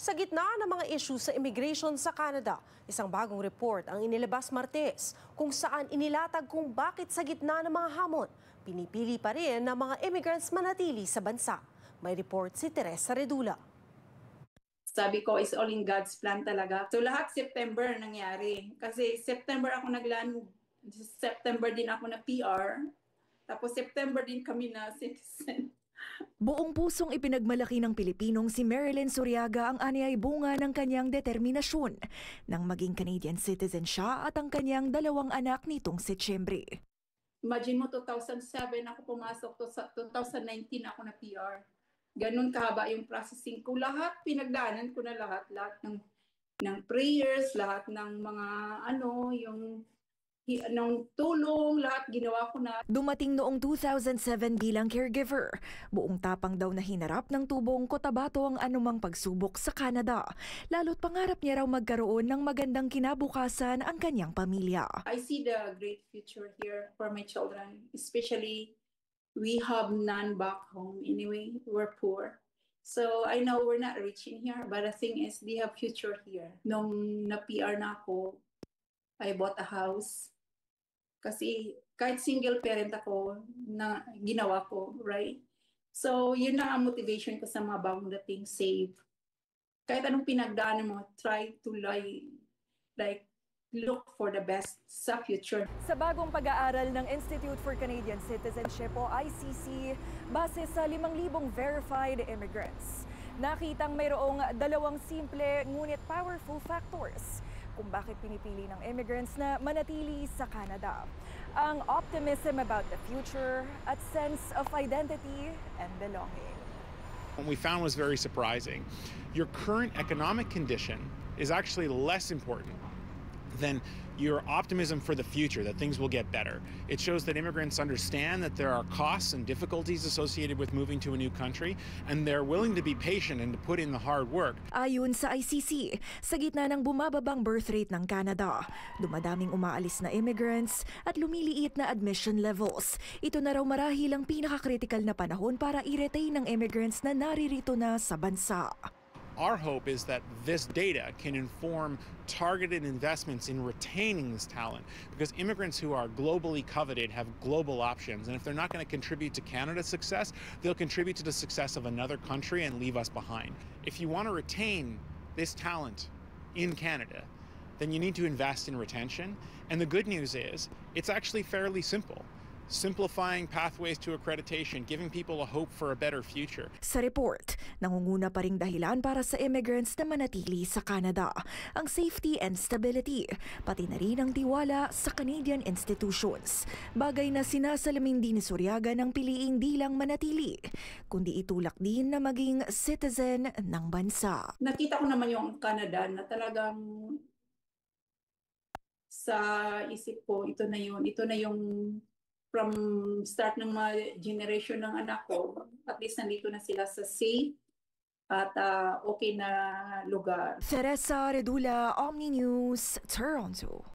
Sa gitna ng mga issue sa immigration sa Canada, isang bagong report ang inilabas Martes kung saan inilatag kung bakit sa gitna ng mga hamon, pinipili pa rin ng mga immigrants manatili sa bansa. May report si Teresa Redula. Sabi ko, is all in God's plan talaga. So lahat September nangyari. Kasi September ako nagland, September din ako na PR, tapos September din kami na citizen. Buong pusong ipinagmalaki ng Pilipinong si Marilyn Suryaga ang anyay bunga ng kanyang determinasyon nang maging Canadian citizen siya at ang kanyang 2 anak nitong Setyembre. Imagine mo, 2007 ako pumasok, to sa 2019 ako na PR. Ganun kahaba yung processing ko. Lahat, pinagdaanan ko na lahat ng prayers, lahat ng mga ng tulong, lahat ginawa ko na. Dumating noong 2007 bilang caregiver. Buong tapang daw na hinarap ng tubong Cotabato ang anumang pagsubok sa Canada. Lalo't pangarap niya raw magkaroon ng magandang kinabukasan ang kanyang pamilya. I see the great future here for my children, especially we have none back home anyway, we're poor. So I know we're not rich in here, but the thing is, they have future here. Nung na-PR na ako, I bought a house. Kasi kahit single parent ako, na ginawa ko, right? So yun na ang motivation ko sa mga bagong dating, save. Kahit anong pinagdaanan mo, try to look for the best sa future. Sa bagong pag-aaral ng Institute for Canadian Citizenship o ICC, base sa 5,000 verified immigrants, nakitang mayroong 2 simple ngunit powerful factors kung bakit pinipili ng immigrants na manatili sa Canada. Ang optimism about the future at sense of identity and belonging. What we found was very surprising. Your current economic condition is actually less important than your optimism for the future, that things will get better. It shows that immigrants understand that there are costs and difficulties associated with moving to a new country, and they're willing to be patient and to put in the hard work. Ayon sa ICC, sa gitna ng bumababang birth rate ng Canada, dumadaming umaalis na immigrants at lumiliit na admission levels. Ito na raw marahil ang pinaka-critical na panahon para i-retain ng immigrants na naririto na sa bansa. Our hope is that this data can inform targeted investments in retaining this talent, because immigrants who are globally coveted have global options, and if they're not going to contribute to Canada's success, they'll contribute to the success of another country and leave us behind. If you want to retain this talent in Canada, then you need to invest in retention, and the good news is it's actually fairly simple. Simplifying pathways to accreditation, giving people a hope for a better future. Sa report, nangunguna pa ring dahilan para sa immigrants na manatili sa Canada, ang safety and stability, pati na rin ang tiwala sa Canadian institutions. Bagay na sinasalamin din ni Suryaga ng piliing di lang manatili, kundi itulak din na maging citizen ng bansa. Nakita ko naman yung Canada na talagang sa isip ko, ito na yung from start ng mga generation ng anak ko, at least nandito na sila sa safe at okay na lugar. Teresa Redula, Omni News, Toronto.